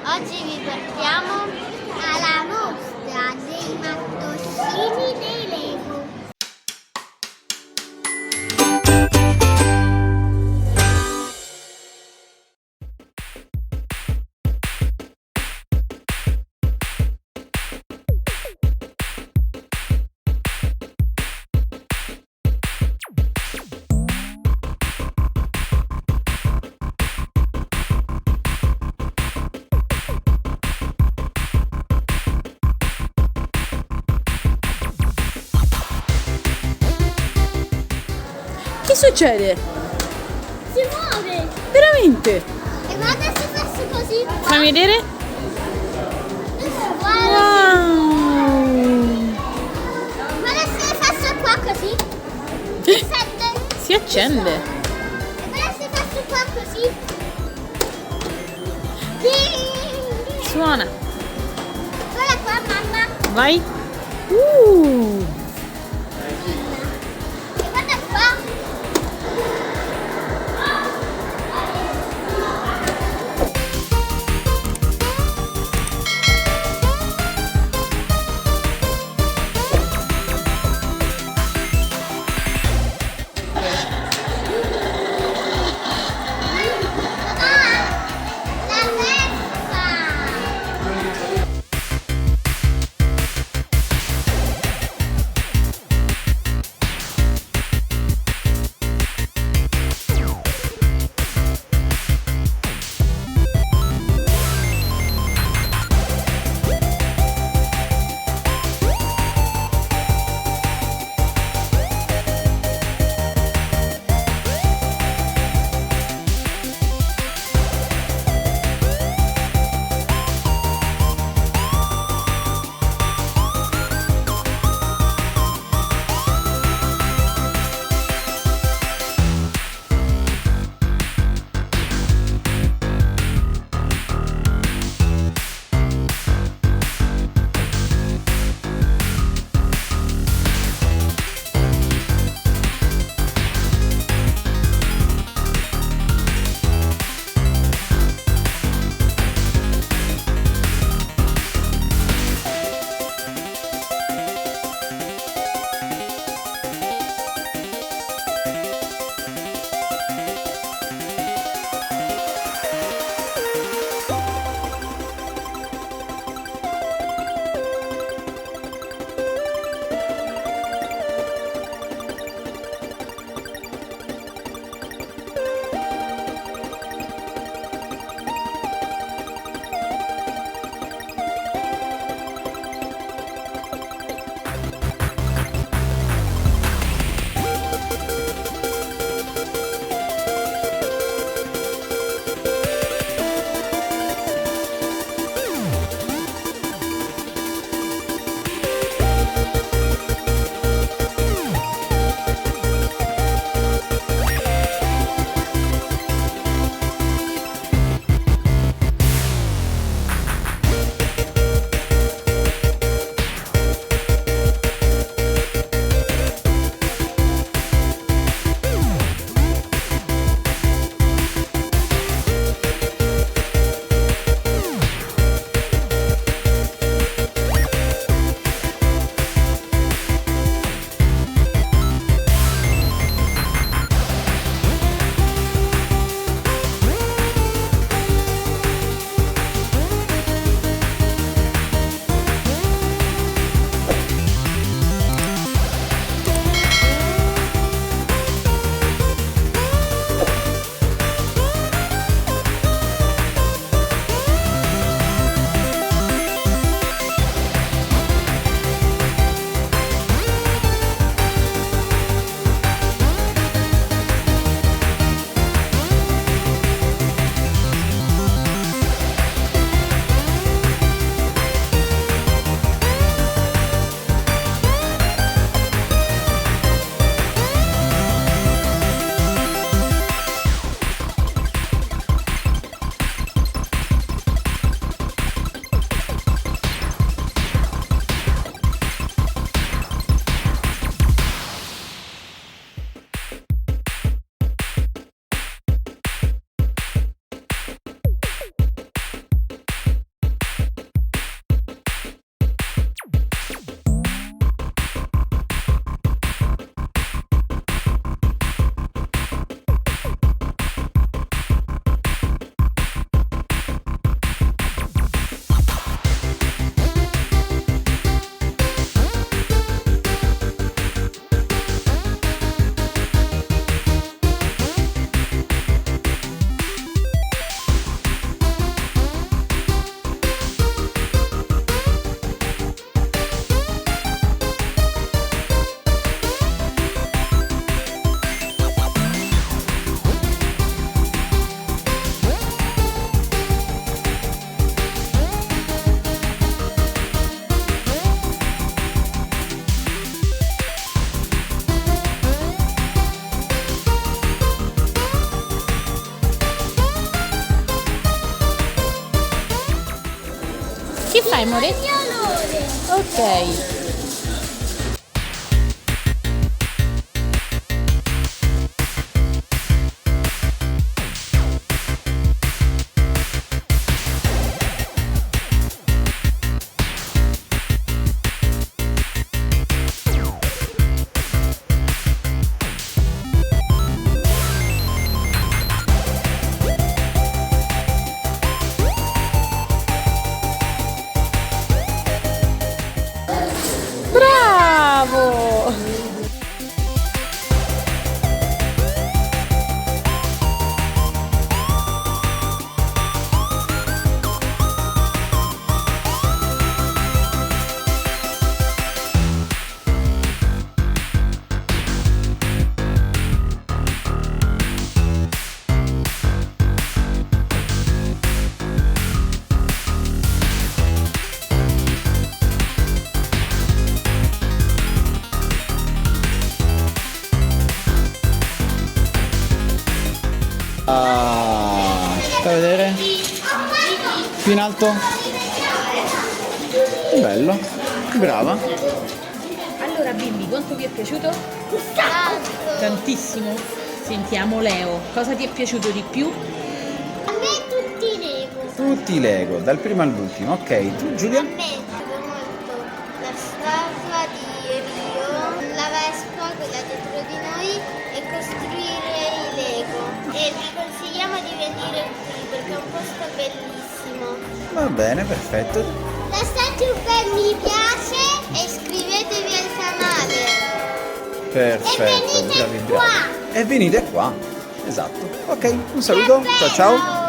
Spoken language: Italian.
Oggi vi portiamo alla mostra dei Mattoncini dei Lego. Che succede? Si muove! Veramente? E guarda se faccio così. Fammi vedere. Guarda, Wow! guarda se faccio qua così. Si accende. Si accende. E guarda se faccio qua così. Ding! Suona. Guarda qua mamma. Vai. E guarda qua. Che fai, amore? Violone. Ok. Bravo! Fai vedere? Più in alto? Bello, brava. Allora bimbi, quanto vi è piaciuto? Tantissimo. Sentiamo Leo, cosa ti è piaciuto di più? A me tutti Lego. Tutti i Lego, dal primo all'ultimo. Ok, tu Giulia? A me è piaciuto molto la statua di Rio, la Vespa, quella dietro di noi, e costruire i Lego. E vi consigliamo di venire qui perché è un posto bellissimo. Va bene, perfetto. Lasciate un bel mi piace e iscrivetevi al canale. Perfetto, E venite bravi, bravi. qua. E venite qua. Esatto. Ok, un saluto. Ciao ciao.